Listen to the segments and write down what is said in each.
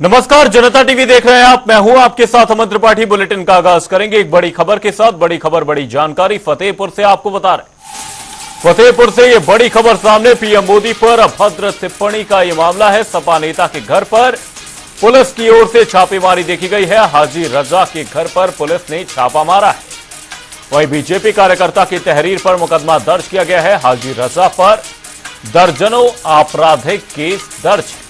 नमस्कार, जनता टीवी देख रहे हैं आप। मैं हूं आपके साथ अमन त्रिपाठी। बुलेटिन का आगाज करेंगे एक बड़ी खबर के साथ। बड़ी खबर, बड़ी जानकारी फतेहपुर से आपको बता रहे हैं। फतेहपुर से ये बड़ी खबर सामने। पीएम मोदी पर अभद्र टिप्पणी का ये मामला है। सपा नेता के घर पर पुलिस की ओर से छापेमारी देखी गई है। हाजी रजा के घर पर पुलिस ने छापा मारा है। वहीं बीजेपी कार्यकर्ता की तहरीर पर मुकदमा दर्ज किया गया है। हाजी रजा पर दर्जनों आपराधिक केस दर्ज है।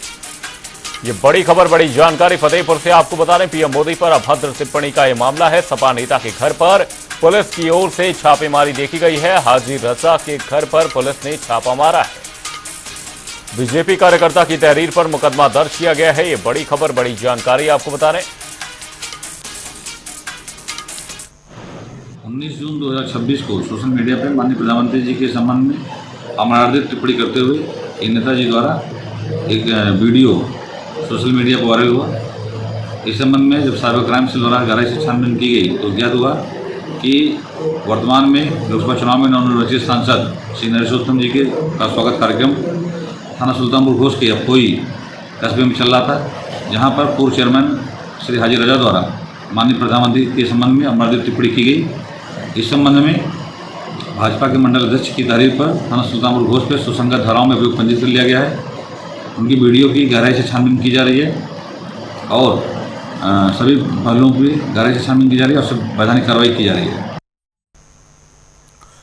ये बड़ी खबर, बड़ी जानकारी फतेहपुर से आपको बता रहे हैं। पीएम मोदी पर अभद्र टिप्पणी का यह मामला है। सपा नेता के घर पर पुलिस की ओर से छापेमारी देखी गई है। हाजी रजा के घर पर पुलिस ने छापा मारा है। बीजेपी कार्यकर्ता की तहरीर पर मुकदमा दर्ज किया गया है। ये बड़ी खबर, बड़ी जानकारी आपको बता रहे हैं। 19 जून 2026 को सोशल मीडिया पर माननीय प्रधानमंत्री जी के संबंध में अमरार्थिक टिप्पणी करते हुए एक नेताजी द्वारा एक वीडियो सोशल मीडिया पर वायरल हुआ। इस संबंध में जब साइबर क्राइम सेल द्वारा गहराई से छानबीन की गई तो ज्ञात हुआ कि वर्तमान में लोकसभा चुनाव में नवनिर्वाचित सांसद श्री नरेशोत्तम जी के का स्वागत कार्यक्रम थाना सुल्तानपुर घोष के अपोई कस्बे में चल रहा था, जहां पर पूर्व चेयरमैन श्री हाजी रजा द्वारा माननीय प्रधानमंत्री के संबंध में अमरार्थिक टिप्पणी की गई। इस संबंध में भाजपा के मंडल अध्यक्ष की तहरीर पर थाना सुल्तानपुर घोष पर सुसंगत धाराओं में अभियोग पंजीकृत कर लिया गया है। उनकी वीडियो की गहराई से छानबीन की जा रही है और सभी पहलुओं की गहराई से छानबीन की जा रही है और सब वैधानिक कार्रवाई की जा रही है।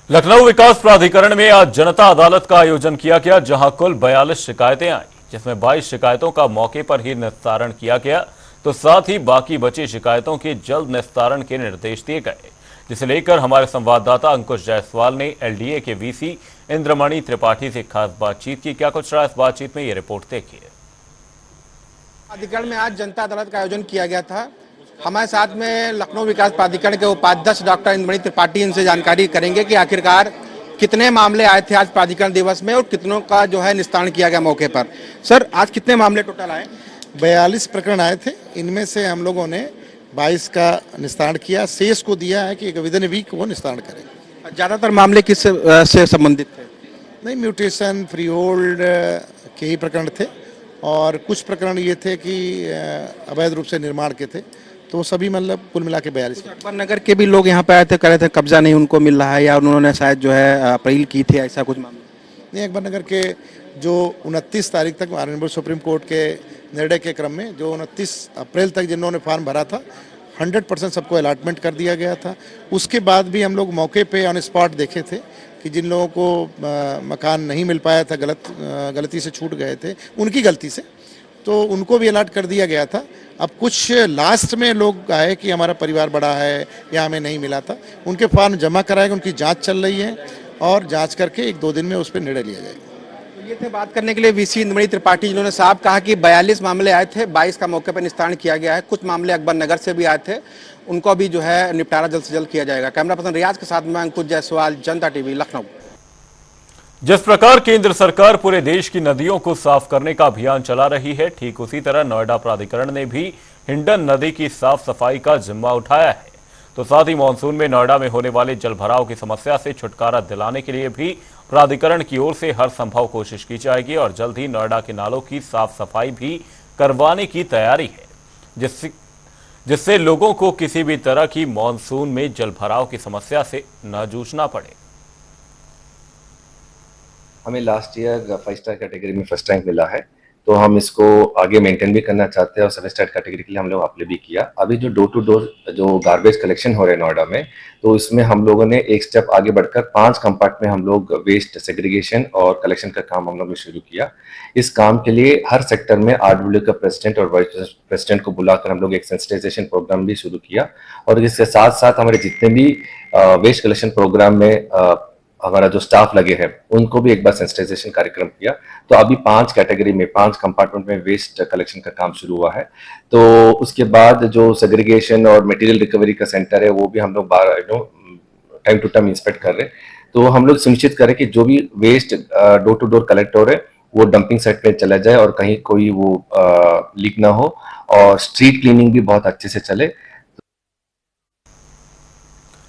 लखनऊ विकास प्राधिकरण में आज जनता अदालत का आयोजन किया गया, जहां कुल 42 शिकायतें आई, जिसमें 22 शिकायतों का मौके पर ही निस्तारण किया गया, तो साथ ही बाकी बची शिकायतों के जल्द निस्तारण के निर्देश दिए गए, जिसे लेकर हमारे संवाददाता अंकुश जायसवाल ने एलडीए के वीसी इंद्रमणि त्रिपाठी से खास बातचीत की। क्या कुछ रहा इस बातचीत में, ये रिपोर्ट देखिए। प्राधिकरण में आज जनता अदालत का आयोजन किया गया था। हमारे साथ में लखनऊ विकास प्राधिकरण के उपाध्यक्ष डॉक्टर इंद्रमणि त्रिपाठी, इनसे जानकारी करेंगे कि आखिरकार कितने मामले आए थे आज प्राधिकरण दिवस में और कितनों का जो है निस्तारण किया गया मौके पर। सर, आज कितने मामले टोटल आए? 42 प्रकरण आए थे। इनमें से हम लोगों ने 22 का निस्तारण किया। शेष को दिया है कि विद इन वीक वो निस्तारण करेंगे। ज्यादातर मामले किस से संबंधित थे? नहीं, म्यूटेशन, फ्री होल्ड के ही प्रकरण थे और कुछ प्रकरण ये थे कि अवैध रूप से निर्माण के थे, तो सभी मतलब कुल मिला के 42। अकबर नगर के भी लोग यहाँ पे आए थे, कह रहे थे कब्जा नहीं उनको मिल रहा है या उन्होंने शायद जो है अपील की थी, ऐसा कुछ मामला? नहीं, अकबर नगर के जो 29 तारीख तक ऑनरेबल सुप्रीम कोर्ट के निर्णय के क्रम में जो 29 अप्रैल तक जिन्होंने फॉर्म भरा था 100% सबको अलॉटमेंट कर दिया गया था। उसके बाद भी हम लोग मौके पे ऑन स्पॉट देखे थे कि जिन लोगों को मकान नहीं मिल पाया था, गलती से छूट गए थे, उनकी गलती से, तो उनको भी अलॉट कर दिया गया था। अब कुछ लास्ट में लोग आए कि हमारा परिवार बड़ा है या हमें नहीं मिला था, उनके फॉर्म जमा कराएगा, उनकी जाँच चल रही है और जाँच करके 1-2 दिन में उस पर निर्णय लिया जाएगा। ये थे बात करने के लिए वीसी इंद्रमणि त्रिपाठी, जिन्होंने साहब कहा कि 42 मामले आए थे, 22 का मौके पर निस्तारण किया गया है। कुछ मामले अकबर नगर से भी आए थे, उनको भी जो है निपटारा जल्द से जल्द किया जाएगा। कैमरा पर्सन रियाज के साथ में अंकुश जायसवाल, जनता टीवी, लखनऊ। जिस प्रकार केंद्र सरकार पूरे देश की नदियों को साफ करने का अभियान चला रही है, ठीक उसी तरह नोएडा प्राधिकरण ने भी हिंडन नदी की साफ सफाई का जिम्मा उठाया है। तो साथ ही मानसून में नोएडा में होने वाले जलभराव की समस्या से छुटकारा दिलाने के लिए भी प्राधिकरण की ओर से हर संभव कोशिश की जाएगी और जल्द ही नोएडा के नालों की साफ सफाई भी करवाने की तैयारी है, जिससे लोगों को किसी भी तरह की मानसून में जलभराव की समस्या से न जूझना पड़े। हमें लास्ट ईयर 5 स्टार कैटेगरी में फर्स्ट रैंक मिला है, तो हम इसको आगे मेंटेन भी करना चाहते हैं और 7 स्टार कैटेगरी के लिए हम लोग अप्लाई भी किया। अभी जो डोर टू डोर जो गार्बेज कलेक्शन हो रहे हैं नोएडा में, तो इसमें हम लोगों ने एक स्टेप आगे बढ़कर 5 कंपार्ट में हम लोग वेस्ट सेग्रीगेशन और कलेक्शन का काम हम लोग ने शुरू किया। इस काम के लिए हर सेक्टर में आरडब्ल्यू का प्रेसिडेंट और वाइस प्रेसिडेंट को बुलाकर हम लोग एक सेंसिटाइजेशन प्रोग्राम भी शुरू किया और इसके साथ साथ हमारे जितने भी वेस्ट कलेक्शन प्रोग्राम में हमारा जो स्टाफ लगे हैं उनको भी एक बार सेंसिटाइजेशन कार्यक्रम किया। तो अभी 5 कैटेगरी में 5 कंपार्टमेंट में वेस्ट कलेक्शन का काम शुरू हुआ है। तो उसके बाद जो सेग्रीगेशन और मटेरियल रिकवरी का सेंटर है वो भी हम लोग टाइम टू टाइम इंस्पेक्ट कर रहे हैं। तो हम लोग सुनिश्चित करें कि जो भी waste door to door collect हो रहे वो डंपिंग साइट पे चला जाए और कहीं कोई वो लीक ना हो और स्ट्रीट क्लीनिंग भी बहुत अच्छे से चले।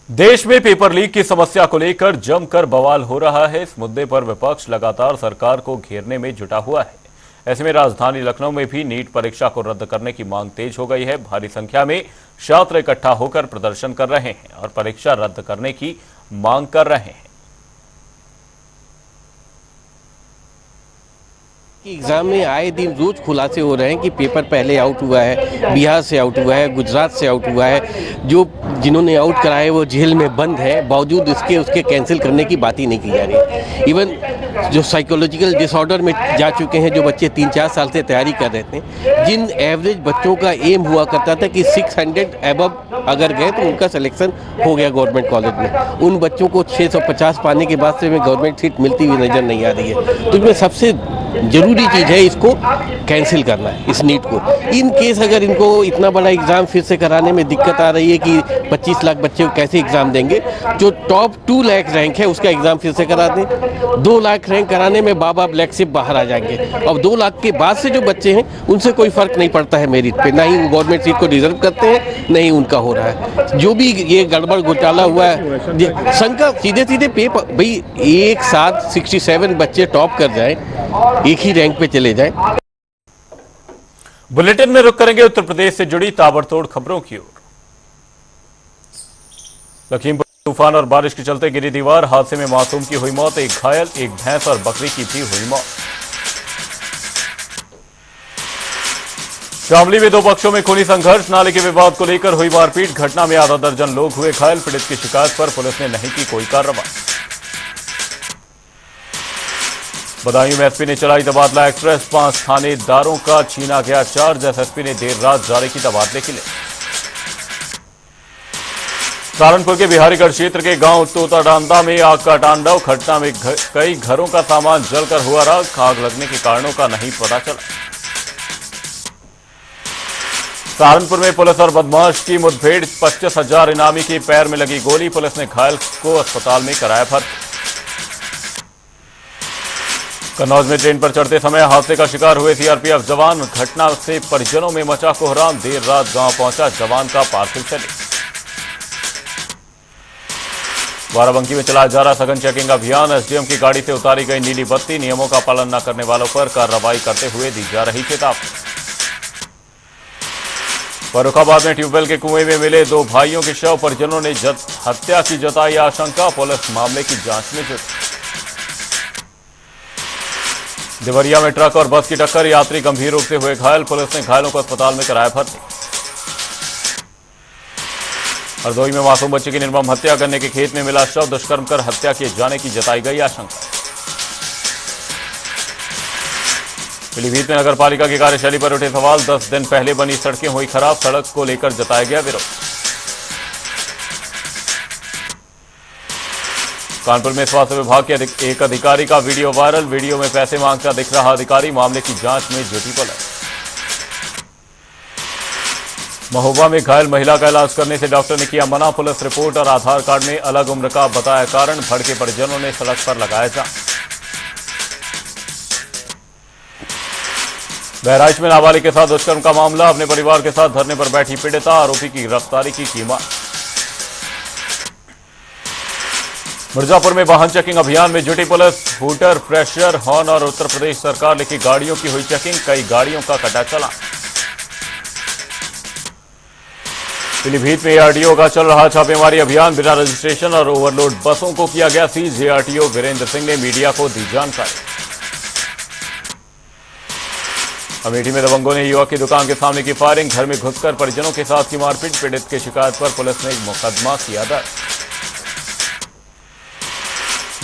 देश में पेपर लीक की समस्या को लेकर जमकर बवाल हो रहा है। इस मुद्दे पर विपक्ष लगातार सरकार को घेरने में जुटा हुआ है। ऐसे में राजधानी लखनऊ में भी नीट परीक्षा को रद्द करने की मांग तेज हो गई है। भारी संख्या में छात्र इकट्ठा होकर प्रदर्शन कर रहे हैं और परीक्षा रद्द करने की मांग कर रहे हैं। एग्जाम में आए दिन रोज खुलासे हो रहे हैं कि पेपर पहले आउट हुआ है, बिहार से आउट हुआ है, गुजरात से आउट हुआ है, जिन्होंने आउट कराए वो जेल में बंद है, बावजूद इसके उसके कैंसिल करने की बात ही नहीं की जा रही। इवन जो साइकोलॉजिकल डिसऑर्डर में जा चुके हैं जो बच्चे 3-4 साल से तैयारी कर रहे थे, जिन एवरेज बच्चों का एम हुआ करता था कि 600 एबव अगर गए तो उनका सिलेक्शन हो गया गवर्नमेंट कॉलेज में, उन बच्चों को 650 पाने के बाद से में गवर्नमेंट सीट मिलती हुई नजर नहीं आ रही है। तो इसमें सबसे जरूरी चीज़ है इसको कैंसिल करना है, इस नीट को। इन केस अगर इनको इतना बड़ा एग्ज़ाम फिर से कराने में दिक्कत आ रही है कि 25 लाख बच्चे को कैसे एग्ज़ाम देंगे, जो टॉप 2 लाख रैंक है उसका एग्ज़ाम फिर से करा दें। 2 लाख रैंक कराने में बाबा ब्लैक से बाहर आ जाएंगे। अब 2 लाख के बाद से जो बच्चे हैं उनसे कोई फ़र्क नहीं पड़ता है मेरिट पे, ना ही गवर्नमेंट सीट को डिजर्व करते हैं, नहीं उनका हो रहा है। जो भी ये गड़बड़ घोटाला हुआ है, शंका सीधे सीधे पेपर भाई एक साथ 67 बच्चे टॉप कर जाए, एक ही रैंक पे चले जाएं। बुलेटिन में रुक करेंगे उत्तर प्रदेश से जुड़ी ताबड़तोड़ खबरों की ओर। लखीमपुर तूफान और बारिश के चलते गिरी दीवार, हादसे में मासूम की हुई मौत, एक घायल, एक भैंस और बकरी की भी हुई मौत। शामली में 2 पक्षों में खूनी संघर्ष, नाले के विवाद को लेकर हुई मारपीट, घटना में आधा दर्जन लोग हुए घायल। पीड़ित की शिकायत पर पुलिस ने नहीं की कोई कार्रवाई। बदायूं में एसपी ने चलाई तबादला एक्सप्रेस, 5 थानेदारों का छीना गया चार्ज। एसएसपी ने देर रात जारी की तबादले की लिस्ट। सहारनपुर के बिहारीगढ़ क्षेत्र के गांव तोताडांदा में आग का तांडव, घटना में कई घरों का सामान जलकर हुआ राख, आग लगने के कारणों का नहीं पता चला। सहारनपुर में पुलिस और बदमाश की मुठभेड़, 25,000 इनामी के पैर में लगी गोली, पुलिस ने घायल को अस्पताल में कराया भर्ती। कन्नौज में ट्रेन पर चढ़ते समय हादसे का शिकार हुए सीआरपीएफ जवान, घटना से परिजनों में मचा कोहराम, देर रात गांव पहुंचा जवान का पार्थिव शरीर। बाराबंकी में चलाया जा रहा सघन चेकिंग अभियान, एसडीएम की गाड़ी से उतारी गई नीली बत्ती, नियमों का पालन न करने वालों पर कार्रवाई करते हुए दी जा रही चेतावनी। फर्रुखाबाद में ट्यूबवेल के कुएं में मिले 2 भाइयों के शव, परिजनों ने हत्या की जताई आशंका, पुलिस मामले की जांच में जुटी। देवरिया में ट्रक और बस की टक्कर, यात्री गंभीर रूप से हुए घायल, पुलिस ने घायलों को अस्पताल में कराया भर्ती। हरदोई में मासूम बच्चे की निर्मम हत्या, करने के खेत में मिला शव, दुष्कर्म कर हत्या किए जाने की जताई गई आशंका। पीलीभीत में नगरपालिका की कार्यशैली पर उठे सवाल, 10 दिन पहले बनी सड़कें हुई खराब, सड़क को लेकर जताया गया विरोध। कानपुर में स्वास्थ्य विभाग के एक अधिकारी का वीडियो वायरल, वीडियो में पैसे मांगता दिख रहा अधिकारी, मामले की जांच में जुटी पुलिस। महोबा में घायल महिला का इलाज करने से डॉक्टर ने किया मना, पुलिस रिपोर्ट और आधार कार्ड में अलग उम्र का बताया कारण, भड़के परिजनों ने सड़क पर लगाया जाम। बहराइच में नाबालिग के साथ दुष्कर्म का मामला, अपने परिवार के साथ धरने पर बैठी पीड़िता, आरोपी की गिरफ्तारी की कीमत। मिर्जापुर में वाहन चेकिंग अभियान में जुटी पुलिस, हूटर, प्रेशर, हॉर्न और उत्तर प्रदेश सरकार लिखी गाड़ियों की हुई चेकिंग, कई गाड़ियों का कटा चला। पीलीभीत में एआरटीओ का चल रहा छापेमारी अभियान, बिना रजिस्ट्रेशन और ओवरलोड बसों को किया गया सीज, एआरटीओ वीरेंद्र सिंह ने मीडिया को दी जानकारी। अमेठी में दबंगों ने युवक की दुकान के सामने की फायरिंग, घर में घुसकर परिजनों के साथ की मारपीट, पीड़ित की शिकायत पर पुलिस ने मुकदमा किया दर्ज।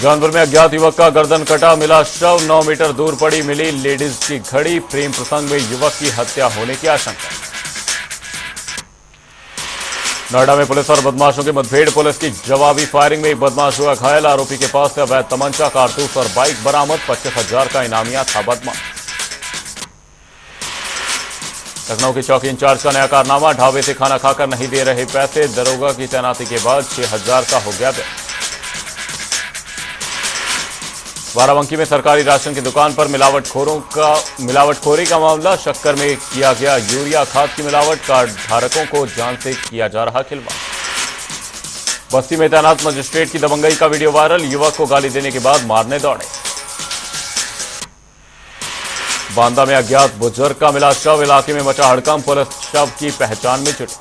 जौनपुर में अज्ञात युवक का गर्दन कटा, मिला शव, 9 मीटर दूर पड़ी मिली लेडीज की घड़ी, प्रेम प्रसंग में युवक की हत्या होने की आशंका। नोएडा में पुलिस और बदमाशों की मुठभेड़, पुलिस की जवाबी फायरिंग में एक बदमाश हुआ घायल, आरोपी के पास से अवैध तमंचा, कारतूस और बाइक बरामद, 25,000 का इनामिया था बदमाश। लखनऊ के चौकी इंचार्ज का नया कारनामा, ढाबे से खाना खाकर नहीं दे रहे पैसे, दरोगा की तैनाती के बाद 6,000 का हो गया बिल। बाराबंकी में सरकारी राशन की दुकान पर मिलावटखोरी का मामला, शक्कर में किया गया यूरिया खाद की मिलावट, कार्ड धारकों को जान से किया जा रहा खिलवाड़। बस्ती में तैनात मजिस्ट्रेट की दबंगई का वीडियो वायरल, युवक को गाली देने के बाद मारने दौड़े। बांदा में अज्ञात बुजुर्ग का मिला शव, इलाके में मचा हड़कंप, पुलिस शव की पहचान में जुटी।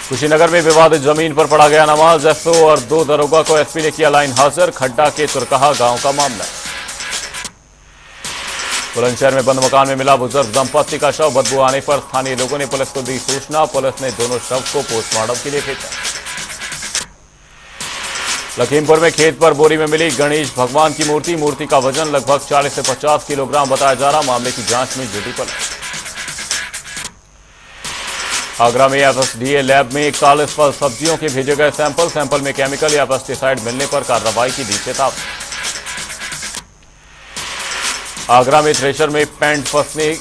कुशीनगर में विवादित जमीन पर पड़ा गया नमाज, एसओ और 2 दरोगा को एसपी ने किया लाइन हाजिर, खड्डा के तुरकहा गांव का मामला। बुलंदशहर में बंद मकान में मिला बुजुर्ग दंपत्ति का शव, बदबू आने पर स्थानीय लोगों ने पुलिस को दी सूचना, पुलिस ने दोनों शव को पोस्टमार्टम के लिए भेजा। लखीमपुर में खेत पर बोरी में मिली गणेश भगवान की मूर्ति का वजन लगभग 40 से 50 किलोग्राम बताया जा रहा, मामले की जांच में जुटी पुलिस। आगरा में एफएसडीए लैब में 41 फल सब्जियों के भेजे गए सैंपल में केमिकल या पेस्टिसाइड मिलने पर कार्रवाई की दी चेतावनी। आगरा में थ्रेशर में पैंट फंसने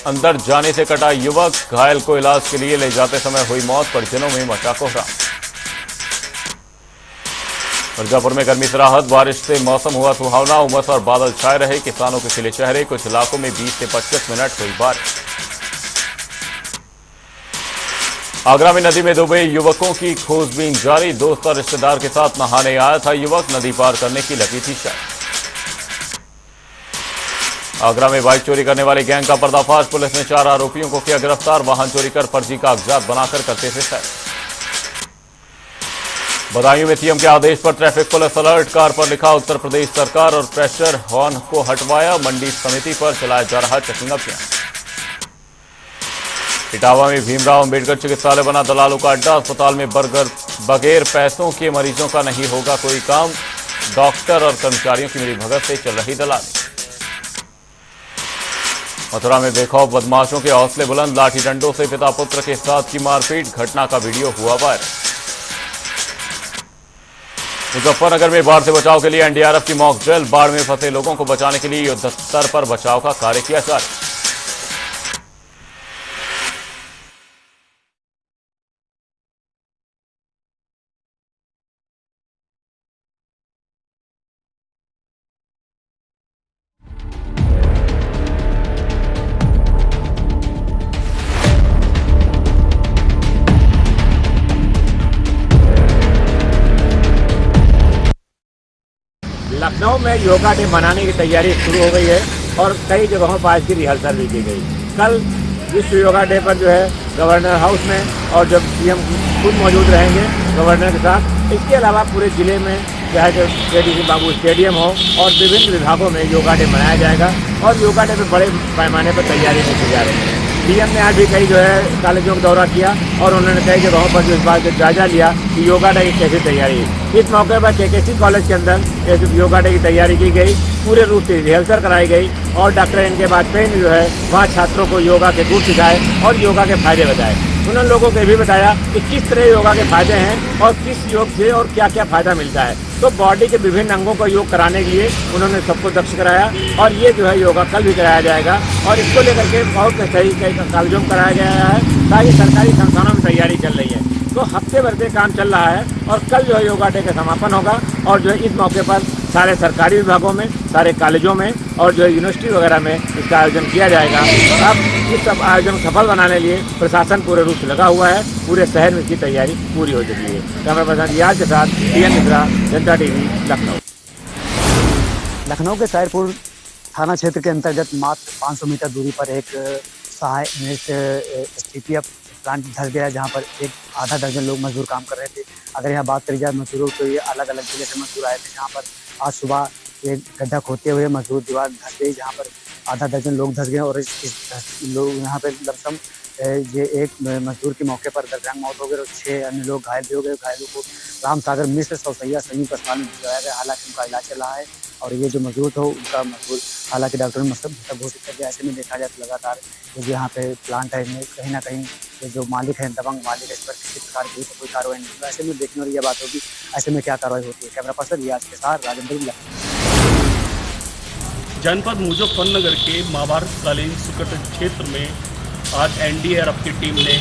अंदर जाने से कटा युवक, घायल को इलाज के लिए ले जाते समय हुई मौत, परिजनों में मचा कोहराम। मिर्जापुर में गर्मी से राहत, बारिश से मौसम हुआ सुहावना, उमस और बादल छाए रहे, किसानों के खिले चेहरे, कुछ इलाकों में 20 से 25 मिनट हुई बारिश। आगरा में नदी में डूबे युवकों की खोजबीन जारी, दोस्त और रिश्तेदार के साथ नहाने आया था युवक, नदी पार करने की लगी थी शायद। आगरा में बाइक चोरी करने वाले गैंग का पर्दाफाश, पुलिस ने 4 आरोपियों को किया गिरफ्तार, वाहन चोरी कर फर्जी कागजात बनाकर करते थे सैर। बदायूं में सीएम के आदेश पर ट्रैफिक पुलिस अलर्ट, कार पर लिखा उत्तर प्रदेश सरकार और प्रेशर हॉर्न को हटवाया, मंडी समिति पर चलाया जा रहा चेकिंग अभियान। इटावा में भीमराव अंबेडकर चिकित्सालय बना दलालों का अड्डा, अस्पताल में बगैर पैसों के मरीजों का नहीं होगा कोई काम, डॉक्टर और कर्मचारियों की मिलीभगत से चल रही दलाली। मथुरा में बेखौफ बदमाशों के हौसले बुलंद, लाठी डंडों से पिता पुत्र के साथ की मारपीट, घटना का वीडियो हुआ वायरल। मुजफ्फरनगर में बाढ़ से बचाव के लिए एनडीआरएफ की मॉक ड्रिल, बाढ़ में फंसे लोगों को बचाने के लिए युद्ध स्तर पर बचाव का कार्य किया जारी। लखनऊ में योगा डे मनाने की तैयारी शुरू हो गई है और कई जगहों पर आज की रिहर्सल भी की गई। कल विश्व योगा डे पर जो है गवर्नर हाउस में और जब सीएम खुद मौजूद रहेंगे गवर्नर के साथ, इसके अलावा पूरे जिले में चाहे जो केडीसी बाबू स्टेडियम हो और विभिन्न विभागों में योगा डे मनाया जाएगा और योगा डे में बड़े पैमाने पर तैयारी की जा रही है। सीएम ने आज भी कई जो है कॉलेजों का दौरा किया और उन्होंने कई जगहों पर जो इस बात का जायजा लिया कि योगा डे की कैसी तैयारी है। इस मौके पर केकेसी कॉलेज के अंदर योगा डे की तैयारी की गई, पूरे रूप से रिहर्सल कराई गई और डॉक्टर इनके वाजपेयी ने जो है वहाँ छात्रों को योगा के गुण सिखाए और योगा के फायदे बताए। उन्होंने लोगों को ये भी बताया कि किस तरह योगा के फायदे हैं और किस योग से और क्या क्या फायदा मिलता है। तो बॉडी के विभिन्न अंगों का योग कराने के लिए उन्होंने सबको दक्ष कराया और ये जो है योगा कल भी कराया जाएगा और इसको लेकर के बहुत सही कई कॉलेजों में कराया गया है ताकि सरकारी संस्थानों में तैयारी चल रही है। तो हफ्ते भर से काम चल रहा है और कल जो है योगा डे का समापन होगा और जो है इस मौके पर सारे सरकारी विभागों में, सारे कॉलेजों में और जो है यूनिवर्सिटी वगैरह में इसका आयोजन किया जाएगा। अब इस सब आयोजन सफल बनाने के लिए प्रशासन पूरे रूप से लगा हुआ है, पूरे शहर में इसकी तैयारी पूरी हो चुकी है। कैमरा पर्सन रियाज के साथ पीएन मिश्रा, जनता टीवी, लखनऊ। लखनऊ के सायरपुर थाना क्षेत्र के अंतर्गत मात्र 500 मीटर दूरी पर एक सहायक STPF प्लांट धस गया, जहां पर एक आधा दर्जन लोग मजदूर काम कर रहे थे। अगर यहाँ बात करी जाए मजदूरों तो ये अलग अलग जिले से मजदूर आए थे, जहाँ पर आज सुबह एक गड्ढा खोदते हुए मजदूर दीवार धस गई, जहाँ पर आधा दर्जन लोग धस गए और लोग यहाँ पर लमसम ये एक मजदूर की मौके पर दर्दनाक मौत हो गई और 6 अन्य लोग घायल भी हो गए। घायलों को रामसागर मिश्र सौसैया संयुक्त अस्पताल में भिजवाया गया, हालांकि उनका इलाज चल रहा है और ये जो मजदूर था उनका मजदूर हालांकि डॉक्टर ने मतलब घोषित कर दिया। ऐसे में देखा जाए तो लगातार ये जो यहाँ पे प्लांट है इनमें कहीं ना कहीं ये जो मालिक है, दबंग मालिक है, इस पर किसी प्रकार की कोई कार्रवाई नहीं होगी। ऐसे में देखने वाली यह बात होगी ऐसे में क्या कार्रवाई होती है। कैमरा पर्सन रियाज के साथ राजेंद्र। जनपद मुजफ्फरनगर के महाभारतकालीन सुकट क्षेत्र में आज एनडीआरएफ की टीम ने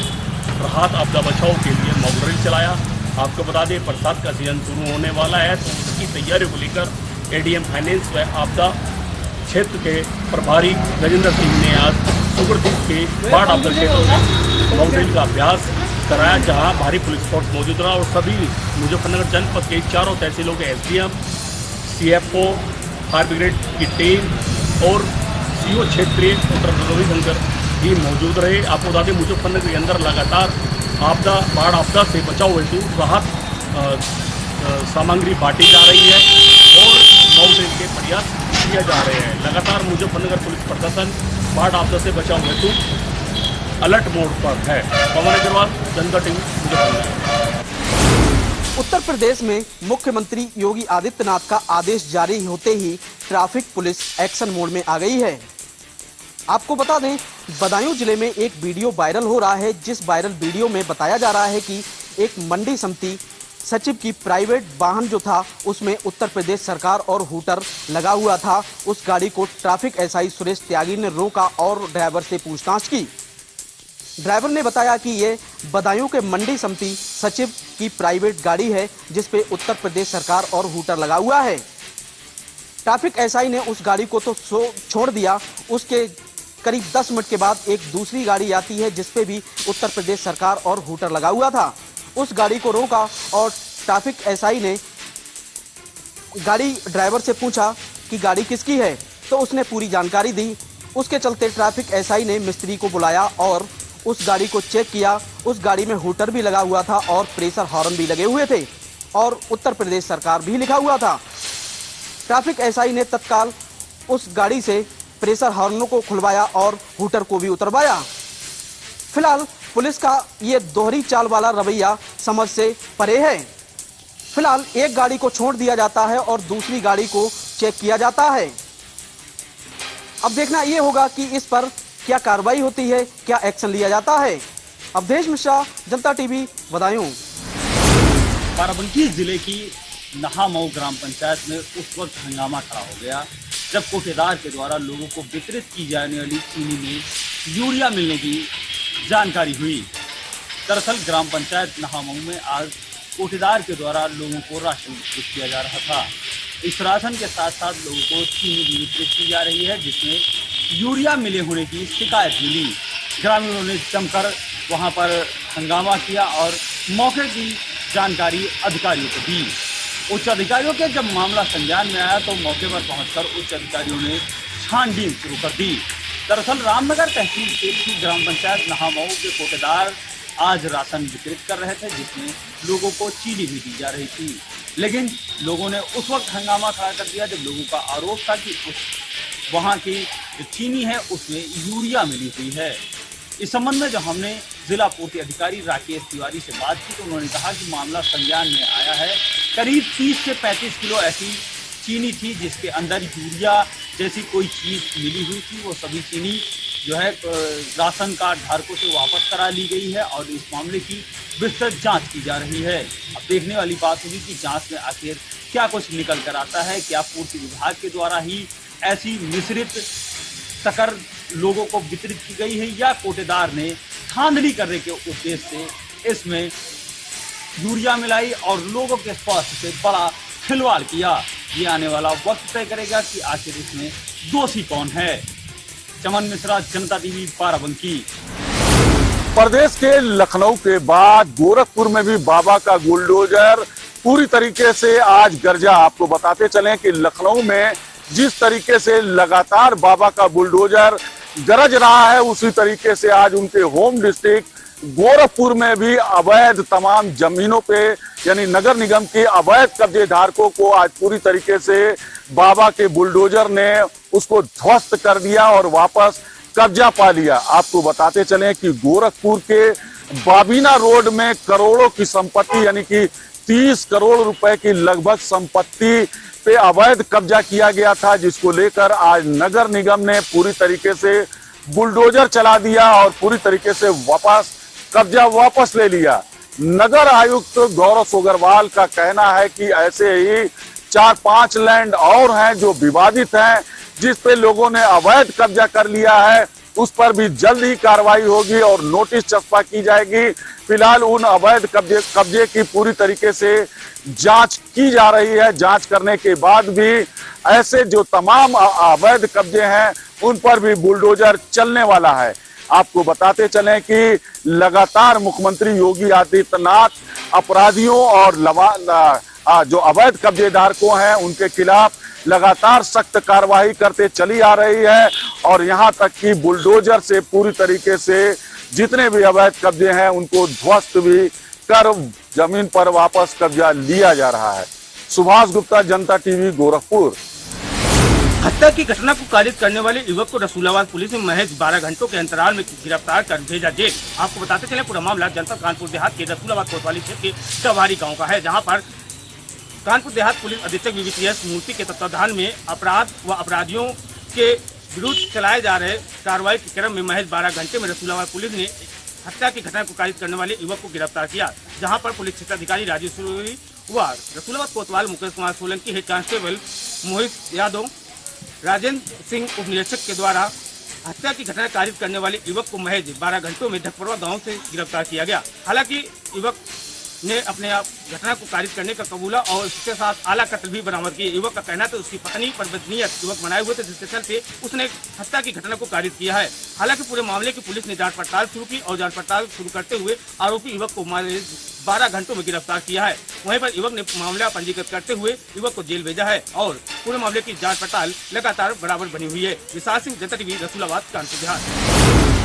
राहत आपदा बचाव के लिए मॉक ड्रिल चलाया। आपको बता दें बरसात का सीजन शुरू होने वाला है, तो उसकी तैयारियों को लेकर एडीएम फाइनेंस व आपदा क्षेत्र के प्रभारी राजेंद्र सिंह ने आज सुगरदीप के बाढ़ आपदा क्षेत्र में मॉक ड्रिल का अभ्यास कराया, जहां भारी पुलिस फोर्स मौजूद रहा और सभी मुजफ्फरनगर जनपद के चारों तहसीलों के SDM, CFO, फायर ब्रिगेड की टीम, और सीओ क्षेत्रीय उत्तर रविशंकर भी मौजूद रहे। आपको बता दें मुजफ्फरनगर के अंदर लगातार बाढ़ आपदा से बचाव हेतु राहत सामग्री बांटी जा रही है और माउंटेन के प्रयास किए जा रहे हैं। लगातार मुजफ्फरनगर पुलिस प्रशासन बाढ़ आपदा से बचाव हेतु अलर्ट मोड पर है। पवन अग्रवाल, जनता टीवी, मुजफ्फरनगर। उत्तर प्रदेश में मुख्यमंत्री योगी आदित्यनाथ का आदेश जारी होते ही ट्रैफिक पुलिस एक्शन मोड में आ गई है। आपको बता दें, बदायूं जिले में एक वीडियो वायरल हो रहा है, जिस वायरल वीडियो में बताया जा रहा है कि एक मंडी समिति सचिव की प्राइवेट वाहन जो था उसमें उत्तर प्रदेश सरकार और हूटर लगा हुआ था। उस गाड़ी को ट्रैफिक एसआई सुरेश त्यागी ने रोका और ड्राइवर से पूछताछ की। ड्राइवर ने बताया कि ये बदायूं के मंडी समिति सचिव की प्राइवेट गाड़ी है जिस पे उत्तर प्रदेश सरकार और हूटर लगा हुआ है। ट्रैफिक एसआई ने उस गाड़ी को तो छोड़ दिया, उसके करीब 10 मिनट के बाद एक दूसरी गाड़ी आती है जिस पे भी उत्तर प्रदेश सरकार और हूटर लगा हुआ था। उस गाड़ी को रोका और ट्रैफिक एसआई ने गाड़ी ड्राइवर से पूछा कि गाड़ी किसकी है, तो उसने पूरी जानकारी दी। उसके चलते ट्रैफिक एसआई ने मिस्त्री को बुलाया और उस गाड़ी को चेक किया। उस गाड़ी में हूटर भी लगा हुआ था और प्रेशर हॉर्न भी लगे हुए थे और उत्तर प्रदेश सरकार भी लिखा हुआ था। ट्रैफिक एसआई ने तत्काल उस गाड़ी से प्रेशर हॉर्नों को खुलवाया और हूटर को भी उतरवाया। फिलहाल पुलिस का ये दोहरी चाल वाला रवैया समझ से परे है। फिलहाल एक गाड़ी को छोड़ दिया जाता है और दूसरी गाड़ी को चेक किया जाता है। अब देखना ये होगा कि इस पर क्या कार्रवाई होती है, क्या एक्शन लिया जाता है। अवधेश मिश्रा, जनता टीवी, बदायूं। बाराबंकी जिले की नहामऊ ग्राम पंचायत में उस वक्त हंगामा खड़ा हो गया जब कोटेदार के द्वारा लोगों को वितरित की जाने वाली चीनी में यूरिया मिलने की जानकारी हुई। दरअसल ग्राम पंचायत नहामऊ में आज कोटेदार के द्वारा लोगों को राशन वितरित किया जा रहा था। इस राशन के साथ साथ लोगों को चीनी भी वितरित की जा रही है जिसमें यूरिया मिले होने की शिकायत मिली। ग्रामीणों ने जमकर वहां पर हंगामा किया और मौके की जानकारी अधिकारियों को दी। उच्च अधिकारियों के जब मामला संज्ञान में आया तो मौके पर पहुंचकर उच्च अधिकारियों ने छानबीन शुरू कर दी। दरअसल रामनगर तहसील की ग्राम पंचायत नहामऊ के कोटेदार आज राशन वितरित कर रहे थे जिसमें लोगों को चीनी भी दी जा रही थी, लेकिन लोगों ने उस वक्त हंगामा खड़ा कर दिया जब लोगों का आरोप था कि वहाँ की जो चीनी है उसमें यूरिया मिली हुई है। इस संबंध में जब हमने जिला पूर्ति अधिकारी राकेश तिवारी से बात की तो उन्होंने कहा कि मामला संज्ञान में आया है। करीब 30 से 35 किलो ऐसी चीनी थी जिसके अंदर यूरिया जैसी कोई चीज़ मिली हुई थी। वो सभी चीनी जो है राशन कार्ड धारकों से वापस करा ली गई है और इस मामले की विस्तृत जांच की जा रही है। अब देखने वाली बात होगी कि जांच में आखिर क्या कुछ निकल कर आता है। क्या पूर्ति विभाग के द्वारा ही ऐसी मिश्रित शक्कर लोगों को वितरित की गई है या कोटेदार ने धांधली करने के उद्देश्य से इसमें यूरिया मिलाई और लोगों के स्वास्थ्य से बड़ा खिलवाड़ किया। ये आने वाला वक्त तय करेगा कि आखिर इसमें दोषी कौन है। चमन मिश्रा, जनता टीवी, बाराबंकी। प्रदेश के लखनऊ के बाद गोरखपुर में भी बाबा का बुलडोजर पूरी तरीके से आज गरजा। आपको बताते चलें कि लखनऊ में जिस तरीके से लगातार बाबा का बुलडोजर गरज रहा है उसी तरीके से आज उनके होम डिस्ट्रिक्ट गोरखपुर में भी अवैध तमाम जमीनों पे यानी नगर निगम के अवैध कब्जे धारकों को आज पूरी तरीके से बाबा के बुलडोजर ने उसको ध्वस्त कर दिया और वापस कब्जा पा लिया। आपको बताते चलें कि गोरखपुर के बाबीना रोड में करोड़ों की संपत्ति यानी कि 30 करोड़ रुपए की लगभग संपत्ति पे अवैध कब्जा किया गया था, जिसको लेकर आज नगर निगम ने पूरी तरीके से बुलडोजर चला दिया और पूरी तरीके से कब्जा वापस ले लिया। नगर आयुक्त गौरव सोगरवाल का कहना है कि ऐसे ही 4-5 लैंड और हैं जो विवादित हैं, जिस पे लोगों ने अवैध कब्जा कर लिया है, उस पर भी जल्द ही कार्रवाई होगी और नोटिस चस्पा की जाएगी। फिलहाल उन अवैध कब्जे की पूरी तरीके से जांच की जा रही है। जांच करने के बाद भी ऐसे जो तमाम अवैध कब्जे हैं उन पर भी बुलडोजर चलने वाला है। आपको बताते चलें कि लगातार मुख्यमंत्री योगी आदित्यनाथ अपराधियों और जो अवैध कब्जेदारों हैं उनके खिलाफ लगातार सख्त कार्रवाई करते चली आ रही है और यहां तक कि बुलडोजर से पूरी तरीके से जितने भी अवैध कब्जे हैं उनको ध्वस्त भी कर जमीन पर वापस कब्जा लिया जा रहा है। सुभाष गुप्ता, जनता टीवी, गोरखपुर। हत्या की घटना को कारित करने वाले युवक को रसूलाबाद पुलिस ने महज 12 घंटों के अंतराल में गिरफ्तार कर भेजा जेल। आपको बताते चले पूरा मामला जनपद कानपुर देहात के रसूलाबाद कोतवाली क्षेत्र के चवारी गांव का है, जहां पर कानपुर देहात पुलिस अधीक्षक VVTS मूर्ति के तत्वाधान में अपराध व अपराधियों के विरुद्ध चलाए जा रहे कार्रवाई के क्रम में महज 12 घंटे में रसूलाबाद पुलिस ने हत्या की घटना को कारित करने वाले युवक को गिरफ्तार किया, जहां पर पुलिस क्षेत्राधिकारी राजीव सूरी व रसूलाबाद कोतवाल मुकेश कुमार सोलंकी, हेड कांस्टेबल मोहित यादव, राजेंद्र सिंह उप निरीक्षक के द्वारा हत्या की घटना कारित करने वाले युवक को महज 12 घंटों में ढकपरवा गांव से गिरफ्तार किया गया। हालांकि युवक ने अपने आप घटना को कारित करने का कबूला और इसके साथ आला कत्ल भी बरामद किए। युवक का कहना था उसकी पत्नी पर बदनीयत युवक बनाए हुए थे, जिसके चलते उसने हत्या की घटना को कारित किया है। हालांकि पूरे मामले की पुलिस ने जांच पड़ताल शुरू की और जांच पड़ताल शुरू करते हुए आरोपी युवक को 12 घंटों में गिरफ्तार किया है। वहीं पर युवक ने मामला पंजीकृत करते हुए युवक को जेल भेजा है और पूरे मामले की जांच पड़ताल लगातार बराबर बनी हुई है। विशाल सिंह, जनता टीवी, रसूलाबाद, कानपुर बिहार।